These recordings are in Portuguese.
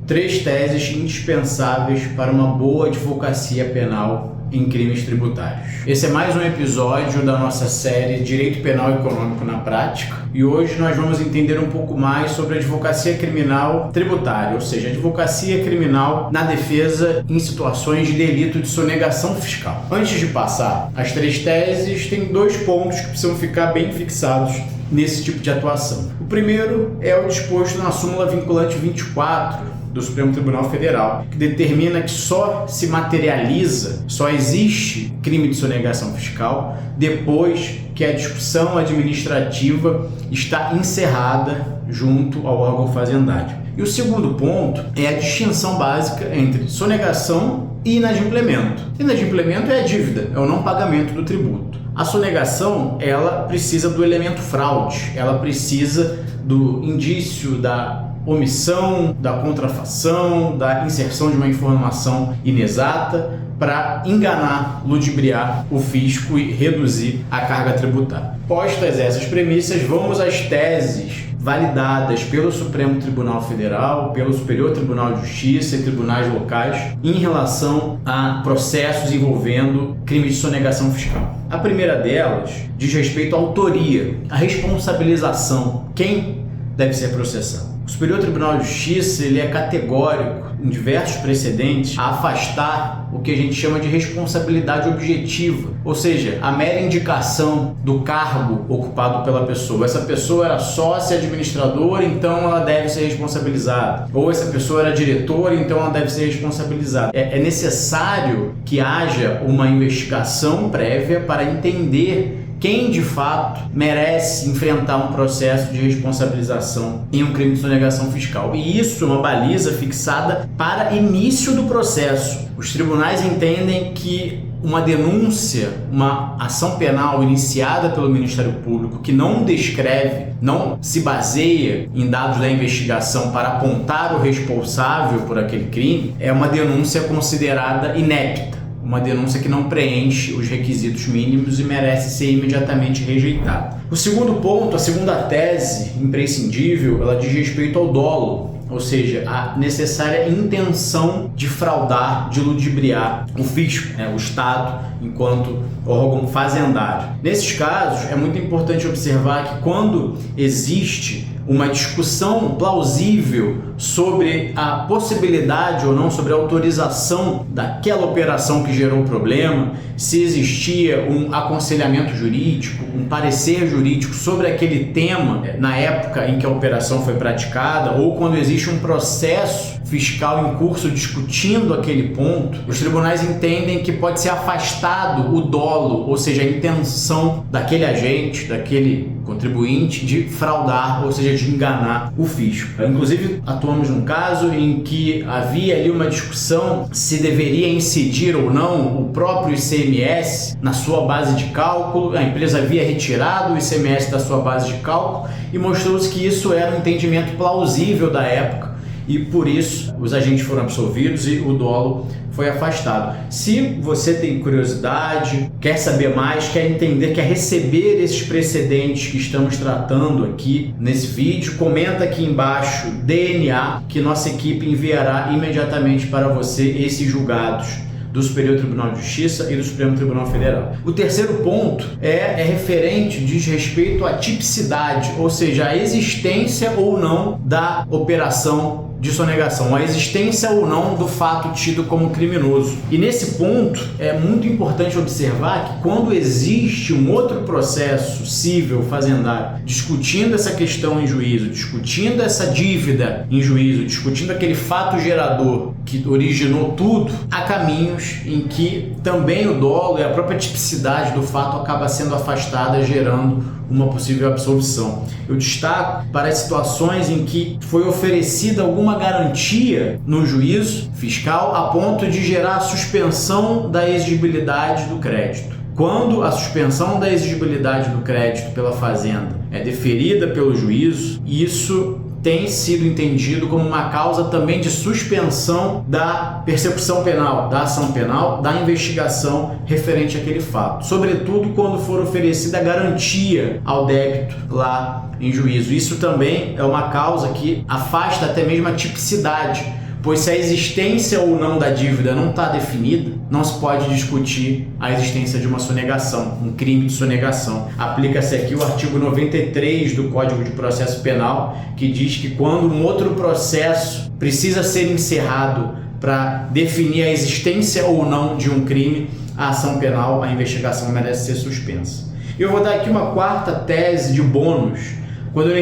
3 teses indispensáveis para uma boa advocacia penal em crimes tributários. Esse é mais um episódio da nossa série Direito Penal Econômico na Prática e hoje nós vamos entender um pouco mais sobre a advocacia criminal tributária, ou seja, advocacia criminal na defesa em situações de delito de sonegação fiscal. Antes de passar as 3 teses, tem 2 pontos que precisam ficar bem fixados nesse tipo de atuação. O primeiro é o disposto na súmula vinculante 24 do Supremo Tribunal Federal, que determina que só se materializa, só existe crime de sonegação fiscal depois que a discussão administrativa está encerrada junto ao órgão fazendário. E o segundo ponto é a distinção básica entre sonegação e inadimplemento. Inadimplemento é a dívida, é o não pagamento do tributo. A sonegação, ela precisa do elemento fraude, ela precisa do indício da omissão, da contrafação, da inserção de uma informação inexata para enganar, ludibriar o fisco e reduzir a carga tributária. Postas essas premissas, vamos às teses validadas pelo Supremo Tribunal Federal, pelo Superior Tribunal de Justiça e tribunais locais em relação a processos envolvendo crimes de sonegação fiscal. A primeira delas diz respeito à autoria, à responsabilização, quem deve ser processado. O Superior Tribunal de Justiça ele é categórico em diversos precedentes a afastar o que a gente chama de responsabilidade objetiva, ou seja, a mera indicação do cargo ocupado pela pessoa. Essa pessoa era sócia administradora, então ela deve ser responsabilizada. Ou essa pessoa era diretora, então ela deve ser responsabilizada. É necessário que haja uma investigação prévia para entender quem de fato merece enfrentar um processo de responsabilização em um crime de sonegação fiscal. E isso é uma baliza fixada para início do processo. Os tribunais entendem que uma denúncia, uma ação penal iniciada pelo Ministério Público que não descreve, não se baseia em dados da investigação para apontar o responsável por aquele crime, é uma denúncia considerada inépita. Uma denúncia que não preenche os requisitos mínimos e merece ser imediatamente rejeitada. O segundo ponto, a segunda tese imprescindível, ela diz respeito ao dolo, ou seja, a necessária intenção de fraudar, de ludibriar o fisco, o Estado, enquanto órgão fazendário. Nesses casos, é muito importante observar que quando existe uma discussão plausível sobre a possibilidade ou não, sobre a autorização daquela operação que gerou o problema, se existia um aconselhamento jurídico, um parecer jurídico sobre aquele tema na época em que a operação foi praticada, ou quando existe um processo fiscal em curso discutindo aquele ponto, os tribunais entendem que pode ser afastado o dolo, ou seja, a intenção daquele agente, daquele contribuinte de fraudar, ou seja, de enganar o fisco. Inclusive, atuamos num caso em que havia ali uma discussão se deveria incidir ou não o próprio ICMS na sua base de cálculo. A empresa havia retirado o ICMS da sua base de cálculo e mostrou-se que isso era um entendimento plausível da época e por isso os agentes foram absolvidos e o dolo foi afastado. Se você tem curiosidade, quer saber mais, quer entender, quer receber esses precedentes que estamos tratando aqui nesse vídeo, comenta aqui embaixo DNA que nossa equipe enviará imediatamente para você esses julgados do Superior Tribunal de Justiça e do Supremo Tribunal Federal. O terceiro ponto é referente, diz respeito à tipicidade, ou seja, a existência ou não da operação de sonegação, a existência ou não do fato tido como criminoso. E nesse ponto é muito importante observar que quando existe um outro processo civil fazendário discutindo essa questão em juízo, discutindo essa dívida em juízo, discutindo aquele fato gerador que originou tudo, há caminhos em que também o dolo e a própria tipicidade do fato acaba sendo afastada, gerando uma possível absolvição. Eu destaco para as situações em que foi oferecida alguma garantia no juízo fiscal a ponto de gerar a suspensão da exigibilidade do crédito. Quando a suspensão da exigibilidade do crédito pela fazenda é deferida pelo juízo, isso tem sido entendido como uma causa também de suspensão da persecução penal, da ação penal, da investigação referente àquele fato. Sobretudo quando for oferecida garantia ao débito lá em juízo. Isso também é uma causa que afasta até mesmo a tipicidade, pois se a existência ou não da dívida não está definida, não se pode discutir a existência de uma sonegação, um crime de sonegação. Aplica-se aqui o artigo 93 do Código de Processo Penal, que diz que quando um outro processo precisa ser encerrado para definir a existência ou não de um crime, a ação penal, a investigação merece ser suspensa. Eu vou dar aqui uma quarta tese de bônus. Quando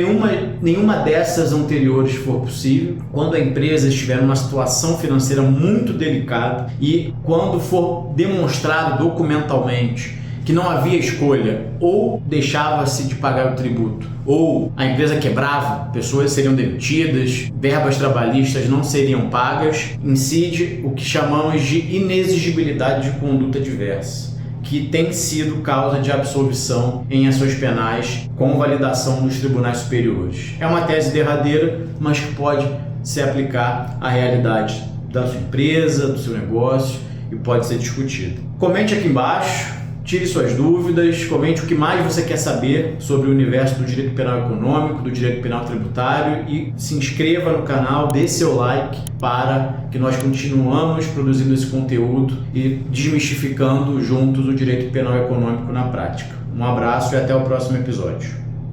nenhuma dessas anteriores for possível, quando a empresa estiver numa situação financeira muito delicada e quando for demonstrado documentalmente que não havia escolha, ou deixava-se de pagar o tributo, ou a empresa quebrava, pessoas seriam demitidas, verbas trabalhistas não seriam pagas, incide o que chamamos de inexigibilidade de conduta diversa, que tem sido causa de absolvição em ações penais com validação nos tribunais superiores. É uma tese derradeira, mas que pode se aplicar à realidade da sua empresa, do seu negócio e pode ser discutida. Comente aqui embaixo, tire suas dúvidas, comente o que mais você quer saber sobre o universo do direito penal econômico, do direito penal tributário e se inscreva no canal, dê seu like para que nós continuamos produzindo esse conteúdo e desmistificando juntos o direito penal econômico na prática. Um abraço e até o próximo episódio.